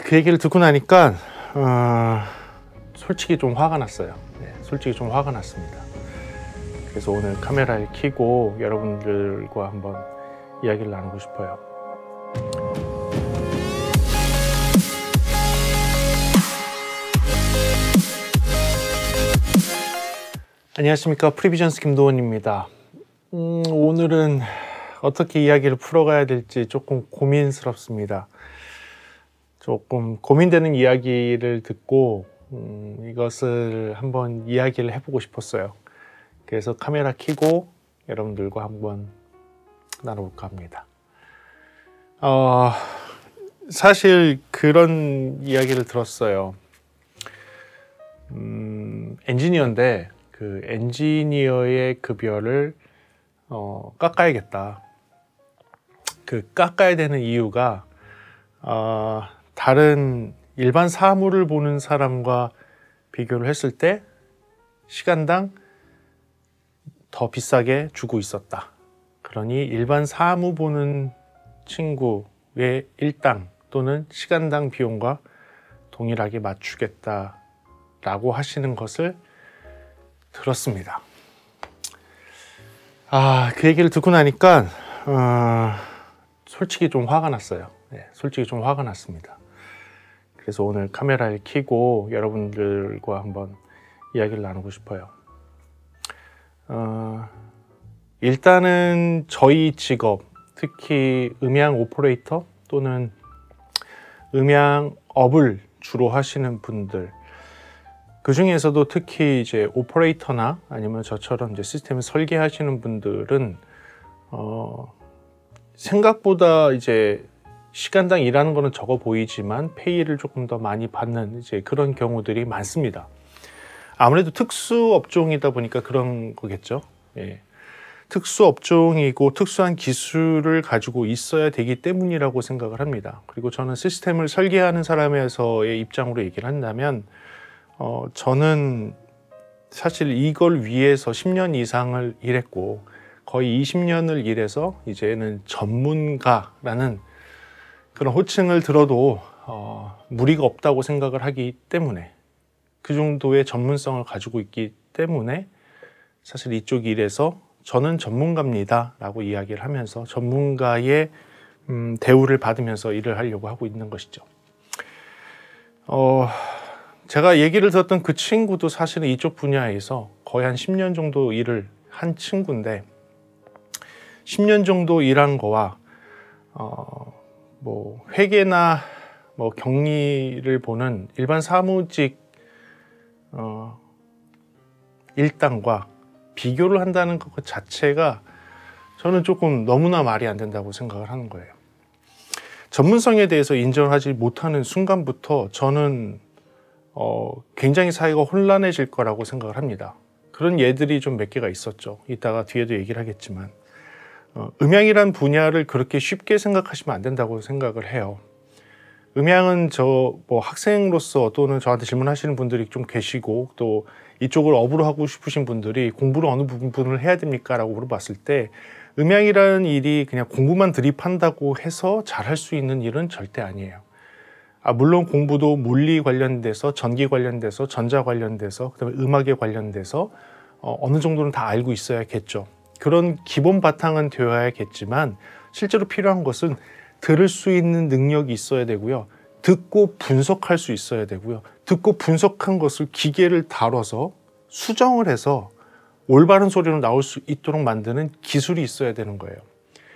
그 얘기를 듣고 나니까 솔직히 좀 화가 났어요. 솔직히 좀 화가 났습니다. 그래서 오늘 카메라를 켜고 여러분들과 한번 이야기를 나누고 싶어요. 안녕하십니까, 프리비전스 김도원입니다. 오늘은 어떻게 이야기를 풀어가야 될지 조금 고민스럽습니다. 조금 고민되는 이야기를 듣고 이것을 한번 이야기를 해보고 싶었어요. 그래서 카메라 켜고 여러분들과 한번 나눠볼까 합니다. 사실 그런 이야기를 들었어요. 엔지니어인데 그 엔지니어의 급여를 깎아야겠다. 그 깎아야 되는 이유가 다른 일반 사무를 보는 사람과 비교를 했을 때 시간당 더 비싸게 주고 있었다. 그러니 일반 사무 보는 친구의 일당 또는 시간당 비용과 동일하게 맞추겠다라고 하시는 것을 들었습니다. 그 얘기를 듣고 나니까 솔직히 좀 화가 났어요. 솔직히 좀 화가 났습니다. 그래서 오늘 카메라를 켜고 여러분들과 한번 이야기를 나누고 싶어요. 일단은 저희 직업, 특히 음향 오퍼레이터 또는 음향업을 주로 하시는 분들, 그 중에서도 특히 이제 오퍼레이터나 아니면 저처럼 이제 시스템을 설계하시는 분들은 생각보다 이제 시간당 일하는 거는 적어 보이지만 페이를 조금 더 많이 받는 이제 그런 경우들이 많습니다. 아무래도 특수 업종이다 보니까 그런 거겠죠. 특수 업종이고 특수한 기술을 가지고 있어야 되기 때문이라고 생각을 합니다. 그리고 저는 시스템을 설계하는 사람에서의 입장으로 얘기를 한다면 저는 사실 이걸 위해서 10년 이상을 일했고 거의 20년을 일해서 이제는 전문가라는 그런 호칭을 들어도 무리가 없다고 생각을 하기 때문에, 그 정도의 전문성을 가지고 있기 때문에 사실 이쪽 일에서 저는 전문가입니다 라고 이야기를 하면서 전문가의 대우를 받으면서 일을 하려고 하고 있는 것이죠. 제가 얘기를 들었던 그 친구도 사실은 이쪽 분야에서 거의 한 10년 정도 일을 한 친구인데, 10년 정도 일한 거와 뭐 회계나 뭐 격리를 보는 일반 사무직 일당과 비교를 한다는 것 자체가 저는 조금 너무나 말이 안 된다고 생각을 하는 거예요. 전문성에 대해서 인정하지 못하는 순간부터 저는 굉장히 사회가 혼란해질 거라고 생각을 합니다. 그런 예들이 좀 몇 개가 있었죠. 이따가 뒤에도 얘기를 하겠지만 음향이란 분야를 그렇게 쉽게 생각하시면 안 된다고 생각을 해요. 음향은 뭐 학생으로서 또는 저한테 질문하시는 분들이 좀 계시고 또 이쪽을 업으로 하고 싶으신 분들이 공부를 어느 부분을 해야 됩니까? 라고 물어봤을 때 음향이라는 일이 그냥 공부만 들이판다고 해서 잘할 수 있는 일은 절대 아니에요. 물론 공부도 물리 관련돼서 전기 관련돼서 전자 관련돼서 그다음에 음악에 관련돼서 어느 정도는 다 알고 있어야겠죠. 그런 기본 바탕은 되어야겠지만 실제로 필요한 것은 들을 수 있는 능력이 있어야 되고요. 듣고 분석할 수 있어야 되고요. 듣고 분석한 것을 기계를 다뤄서 수정을 해서 올바른 소리로 나올 수 있도록 만드는 기술이 있어야 되는 거예요.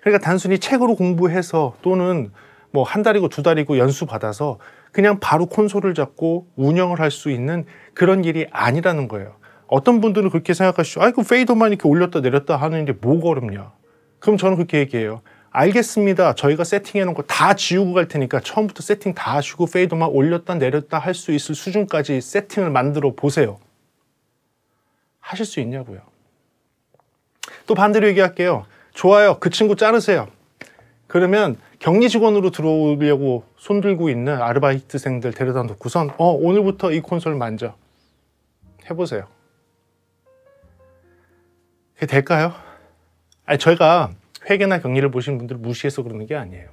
그러니까 단순히 책으로 공부해서 또는 뭐 한 달이고 두 달이고 연수 받아서 그냥 바로 콘솔을 잡고 운영을 할 수 있는 그런 일이 아니라는 거예요. 어떤 분들은 그렇게 생각하시죠. 그 페이더만 이렇게 올렸다 내렸다 하는 게 뭐가 어렵냐. 그럼 저는 그렇게 얘기해요. 알겠습니다. 저희가 세팅해 놓은 거 다 지우고 갈 테니까 처음부터 세팅 다 하시고 페이더만 올렸다 내렸다 할 수 있을 수준까지 세팅을 만들어 보세요. 하실 수 있냐고요. 또 반대로 얘기할게요. 좋아요. 그 친구 자르세요. 그러면 격리 직원으로 들어오려고 손들고 있는 아르바이트생들 데려다 놓고선 오늘부터 이 콘솔 만져. 해보세요. 그게 될까요? 저희가 회계나 격리를 보시는 분들을 무시해서 그러는 게 아니에요.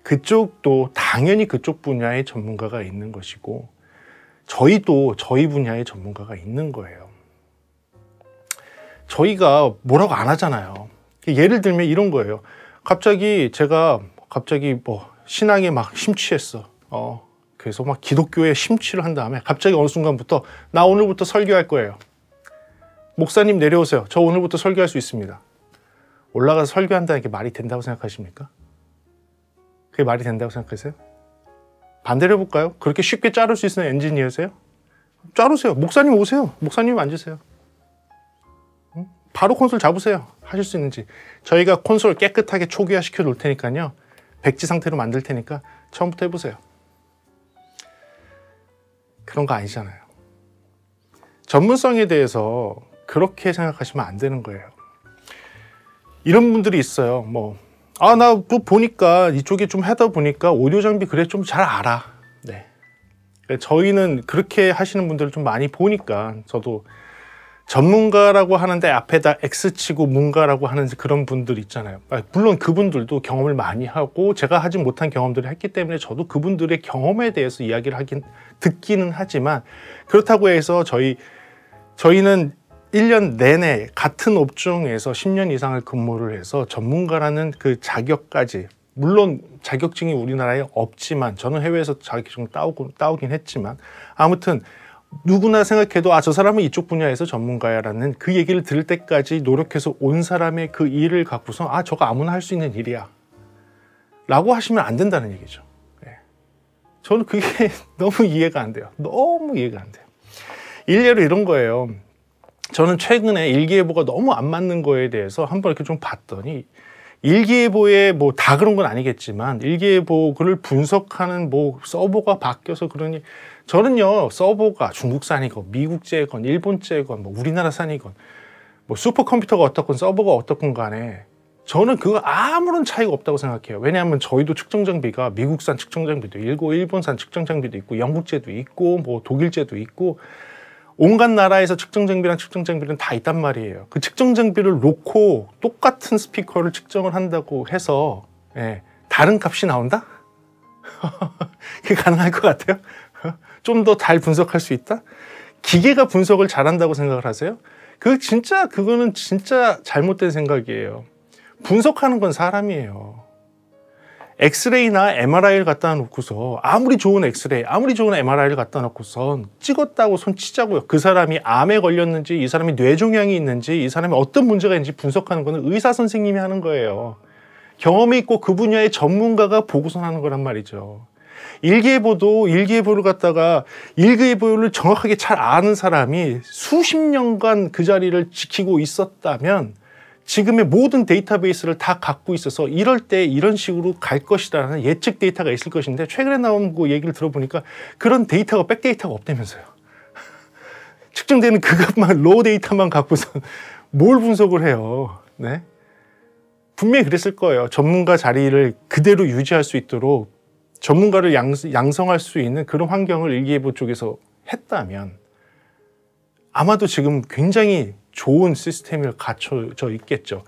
그쪽도 당연히 그쪽 분야의 전문가가 있는 것이고 저희도 저희 분야의 전문가가 있는 거예요. 저희가 뭐라고 안 하잖아요. 예를 들면 이런 거예요. 제가 갑자기 뭐 신앙에 막 심취했어. 그래서 막 기독교에 심취를 한 다음에 갑자기 어느 순간부터 나 오늘부터 설교할 거예요. 목사님 내려오세요. 저 오늘부터 설교할 수 있습니다. 올라가서 설교한다는 게 말이 된다고 생각하십니까? 그게 말이 된다고 생각하세요? 반대로 해볼까요? 그렇게 쉽게 자를 수 있는 엔지니어세요? 자르세요. 목사님 오세요. 목사님 앉으세요. 바로 콘솔 잡으세요. 하실 수 있는지. 저희가 콘솔 깨끗하게 초기화 시켜 놓을 테니까요. 백지 상태로 만들 테니까 처음부터 해보세요. 그런 거 아니잖아요. 전문성에 대해서 그렇게 생각하시면 안 되는 거예요. 이런 분들이 있어요. 나 또 보니까 이쪽에 좀 하다 보니까 오디오 장비 그래 좀 잘 알아. 네. 저희는 그렇게 하시는 분들을 좀 많이 보니까 저도 전문가라고 하는데 앞에다 X치고 문가라고 하는 그런 분들 있잖아요. 물론 그분들도 경험을 많이 하고 제가 하지 못한 경험들을 했기 때문에 저도 그분들의 경험에 대해서 이야기를 듣기는 하지만 그렇다고 해서 저희는 1년 내내 같은 업종에서 10년 이상을 근무를 해서 전문가라는 그 자격까지, 물론 자격증이 우리나라에 없지만 저는 해외에서 자격증을 따오긴 했지만 아무튼 누구나 생각해도 저 사람은 이쪽 분야에서 전문가야 라는 그 얘기를 들을 때까지 노력해서 온 사람의 그 일을 갖고서 저거 아무나 할 수 있는 일이야 라고 하시면 안 된다는 얘기죠. 저는 그게 너무 이해가 안 돼요. 너무 이해가 안 돼요. 일례로 이런 거예요. 저는 최근에 일기예보가 너무 안 맞는 거에 대해서 한번 이렇게 좀 봤더니 일기예보에 다 그런 건 아니겠지만 일기예보를 분석하는 서버가 바뀌어서 그러니 저는요 서버가 중국산이건 미국제건 일본제건 우리나라산이건 슈퍼컴퓨터가 어떻건 서버가 어떻건 간에 저는 그거 아무런 차이가 없다고 생각해요. 왜냐하면 저희도 측정 장비가 미국산 측정 장비도 있고 일본산 측정 장비도 있고 영국제도 있고 독일제도 있고 온갖 나라에서 측정 장비는 다 있단 말이에요. 그 측정 장비를 놓고 똑같은 스피커를 측정을 한다고 해서 다른 값이 나온다? 그게 가능할 것 같아요? 좀 더 잘 분석할 수 있다? 기계가 분석을 잘한다고 생각을 하세요? 그거는 진짜 잘못된 생각이에요. 분석하는 건 사람이에요. 엑스레이나 MRI를 갖다 놓고서 아무리 좋은 엑스레이, 아무리 좋은 MRI를 갖다 놓고선 찍었다고 손 치자고요. 그 사람이 암에 걸렸는지, 이 사람이 뇌종양이 있는지, 이 사람이 어떤 문제가 있는지 분석하는 거는 의사 선생님이 하는 거예요. 경험이 있고 그 분야의 전문가가 보고선 하는 거란 말이죠. 일기예보를 갖다가 일기예보를 정확하게 잘 아는 사람이 수십 년간 그 자리를 지키고 있었다면 지금의 모든 데이터베이스를 다 갖고 있어서 이럴 때 이런 식으로 갈 것이라는 예측 데이터가 있을 것인데 최근에 나온 그 얘기를 들어보니까 그런 데이터가 백데이터가 없다면서요. 측정되는 그것만 로우 데이터만 갖고서 뭘 분석을 해요. 네? 분명히 그랬을 거예요. 전문가 자리를 그대로 유지할 수 있도록 전문가를 양성할 수 있는 그런 환경을 일기예보 쪽에서 했다면 아마도 지금 굉장히 좋은 시스템이 갖춰져 있겠죠.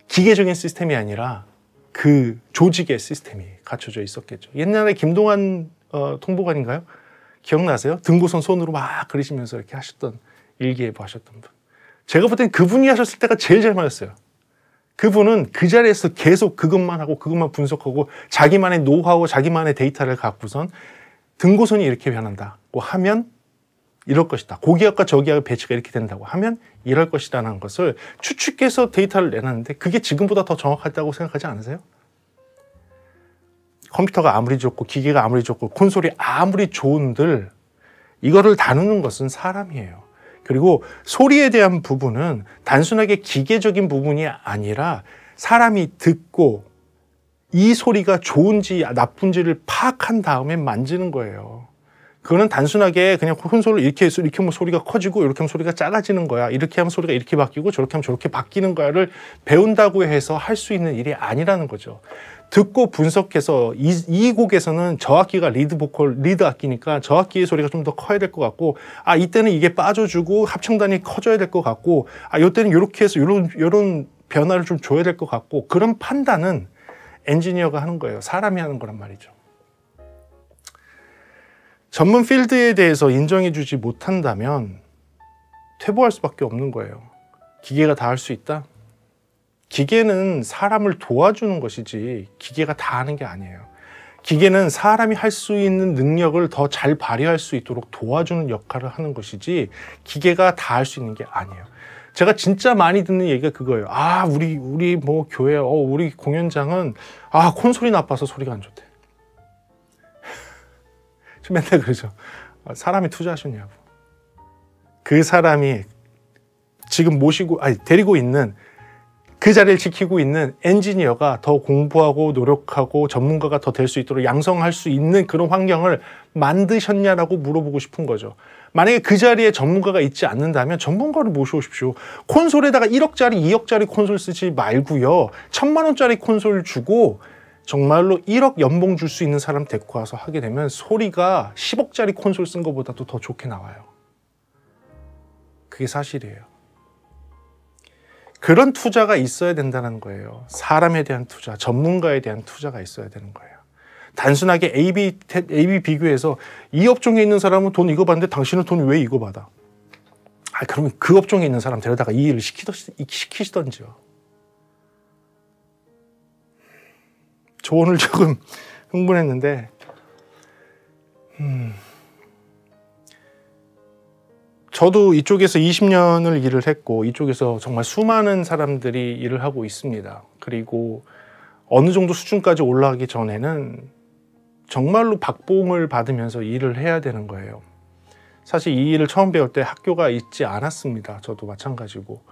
기계적인 시스템이 아니라 그 조직의 시스템이 갖춰져 있었겠죠. 옛날에 김동완 통보관인가요? 기억나세요? 등고선 손으로 막 그리시면서 이렇게 하셨던 일기예보 하셨던 분. 제가 볼 땐 그분이 하셨을 때가 제일 잘 맞았어요. 그분은 그 자리에서 계속 그것만 하고 그것만 분석하고 자기만의 노하우, 자기만의 데이터를 갖고선 등고선이 이렇게 변한다고 하면 이럴 것이다. 고기압과 저기압의 배치가 이렇게 된다고 하면 이럴 것이라는 것을 추측해서 데이터를 내놨는데 그게 지금보다 더 정확하다고 생각하지 않으세요? 컴퓨터가 아무리 좋고 기계가 아무리 좋고 콘솔이 아무리 좋은들 이거를 다루는 것은 사람이에요. 그리고 소리에 대한 부분은 단순하게 기계적인 부분이 아니라 사람이 듣고 이 소리가 좋은지 나쁜지를 파악한 다음에 만지는 거예요. 그거는 단순하게 그냥 콘솔을 이렇게 해서 이렇게 하면 소리가 커지고 이렇게 하면 소리가 작아지는 거야. 이렇게 하면 소리가 이렇게 바뀌고 저렇게 하면 저렇게 바뀌는 거야를 배운다고 해서 할 수 있는 일이 아니라는 거죠. 듣고 분석해서 이 곡에서는 저 악기가 리드 악기니까 저 악기의 소리가 좀 더 커야 될 것 같고 이때는 이게 빠져주고 합창단이 커져야 될 것 같고 이때는 이렇게 해서 이런 변화를 좀 줘야 될 것 같고 그런 판단은 엔지니어가 하는 거예요. 사람이 하는 거란 말이죠. 전문 필드에 대해서 인정해주지 못한다면 퇴보할 수밖에 없는 거예요. 기계가 다 할 수 있다? 기계는 사람을 도와주는 것이지 기계가 다 하는 게 아니에요. 기계는 사람이 할 수 있는 능력을 더 잘 발휘할 수 있도록 도와주는 역할을 하는 것이지 기계가 다 할 수 있는 게 아니에요. 제가 진짜 많이 듣는 얘기가 그거예요. 아, 우리 뭐 교회, 우리 공연장은 콘솔이 나빠서 소리가 안 좋대. 저 맨날 그러죠. 사람이 투자하셨냐고. 그 사람이 지금 데리고 있는 그 자리를 지키고 있는 엔지니어가 더 공부하고 노력하고 전문가가 더 될 수 있도록 양성할 수 있는 그런 환경을 만드셨냐라고 물어보고 싶은 거죠. 만약에 그 자리에 전문가가 있지 않는다면 전문가를 모셔오십시오. 콘솔에다가 1억짜리, 2억짜리 콘솔 쓰지 말고요. 1000만 원짜리 콘솔 주고 정말로 1억 연봉 줄 수 있는 사람 데리고 와서 하게 되면 소리가 10억짜리 콘솔 쓴 것보다도 더 좋게 나와요. 그게 사실이에요. 그런 투자가 있어야 된다는 거예요. 사람에 대한 투자, 전문가에 대한 투자가 있어야 되는 거예요. 단순하게 A-B 비교해서 이 업종에 있는 사람은 돈 이거 받는데 당신은 돈 왜 이거 받아? 그러면 그 업종에 있는 사람 데려다가 이 일을 시키시던지요. 저 오늘 조금 흥분했는데 저도 이쪽에서 20년을 일을 했고 이쪽에서 정말 수많은 사람들이 일을 하고 있습니다. 그리고 어느 정도 수준까지 올라가기 전에는 정말로 박봉을 받으면서 일을 해야 되는 거예요. 사실 이 일을 처음 배울 때 학교가 있지 않았습니다. 저도 마찬가지고.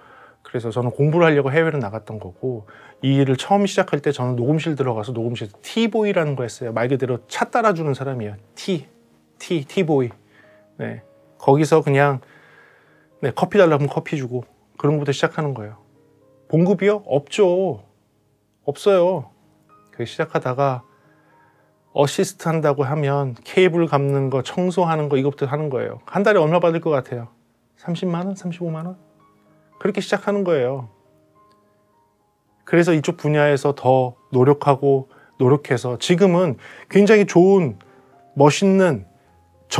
그래서 저는 공부를 하려고 해외를 나갔던 거고 이 일을 처음 시작할 때 저는 녹음실 들어가서 녹음실에서 티보이라는 거 했어요. 말 그대로 차 따라주는 사람이에요. 티보이. 네. 거기서 그냥 커피 달라면 커피 주고 그런 것부터 시작하는 거예요. 봉급이요? 없죠. 없어요. 그 시작하다가 어시스트 한다고 하면 케이블 감는 거, 청소하는 거 이것부터 하는 거예요. 한 달에 얼마 받을 것 같아요? 30만 원? 35만 원? 그렇게 시작하는 거예요. 그래서 이쪽 분야에서 더 노력해서 지금은 굉장히 좋은, 멋있는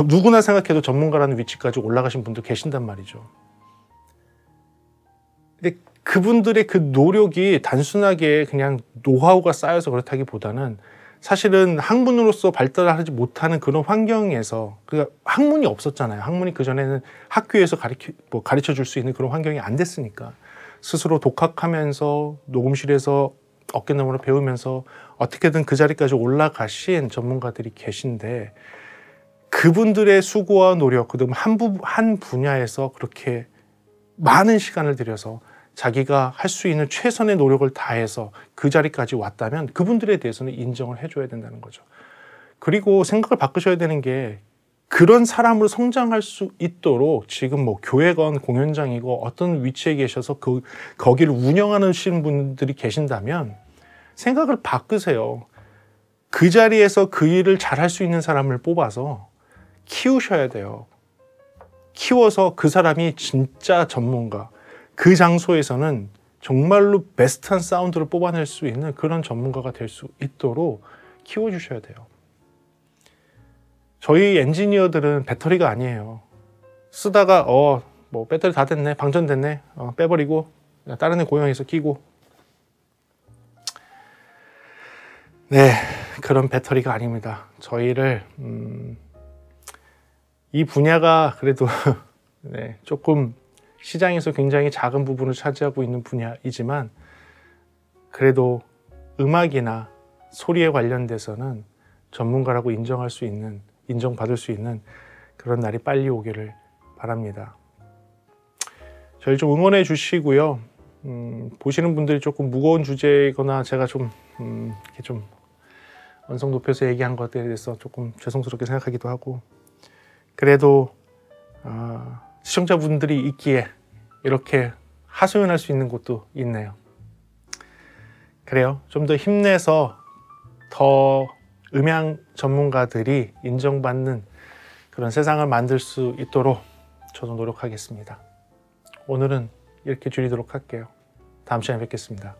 누구나 생각해도 전문가라는 위치까지 올라가신 분들 계신단 말이죠. 근데 그분들의 그 노력이 단순하게 그냥 노하우가 쌓여서 그렇다기보다는 사실은 학문으로서 발달하지 못하는 그런 환경에서 학문이 없었잖아요. 학문이 그전에는 학교에서 가르쳐 줄 수 있는 그런 환경이 안 됐으니까 스스로 독학하면서 녹음실에서 어깨너머로 배우면서 어떻게든 그 자리까지 올라가신 전문가들이 계신데 그분들의 수고와 노력, 그다음 한 분야에서 그렇게 많은 시간을 들여서 자기가 할 수 있는 최선의 노력을 다해서 그 자리까지 왔다면 그분들에 대해서는 인정을 해줘야 된다는 거죠. 그리고 생각을 바꾸셔야 되는 게 그런 사람으로 성장할 수 있도록 지금 뭐 교회건 공연장이고 어떤 위치에 계셔서 거기를 운영하시는 분들이 계신다면 생각을 바꾸세요. 그 자리에서 그 일을 잘할 수 있는 사람을 뽑아서 키우셔야 돼요. 키워서 그 사람이 진짜 전문가, 그 장소에서는 정말로 베스트한 사운드를 뽑아낼 수 있는 그런 전문가가 될 수 있도록 키워주셔야 돼요. 저희 엔지니어들은 배터리가 아니에요. 쓰다가 뭐 배터리 다 됐네, 방전됐네, 빼버리고 다른 애 고용해서 끼고. 네, 그런 배터리가 아닙니다. 저희를 이 분야가 그래도 네, 조금 시장에서 굉장히 작은 부분을 차지하고 있는 분야이지만 그래도 음악이나 소리에 관련돼서는 전문가라고 인정받을 수 있는 그런 날이 빨리 오기를 바랍니다. 저희 좀 응원해 주시고요. 보시는 분들이 조금 무거운 주제거나 제가 이렇게 좀 언성 높여서 얘기한 것들에 대해서 조금 죄송스럽게 생각하기도 하고 그래도 시청자분들이 있기에 이렇게 하소연할 수 있는 곳도 있네요. 그래요. 좀 더 힘내서 더 음향 전문가들이 인정받는 그런 세상을 만들 수 있도록 저도 노력하겠습니다. 오늘은 이렇게 줄이도록 할게요. 다음 시간에 뵙겠습니다.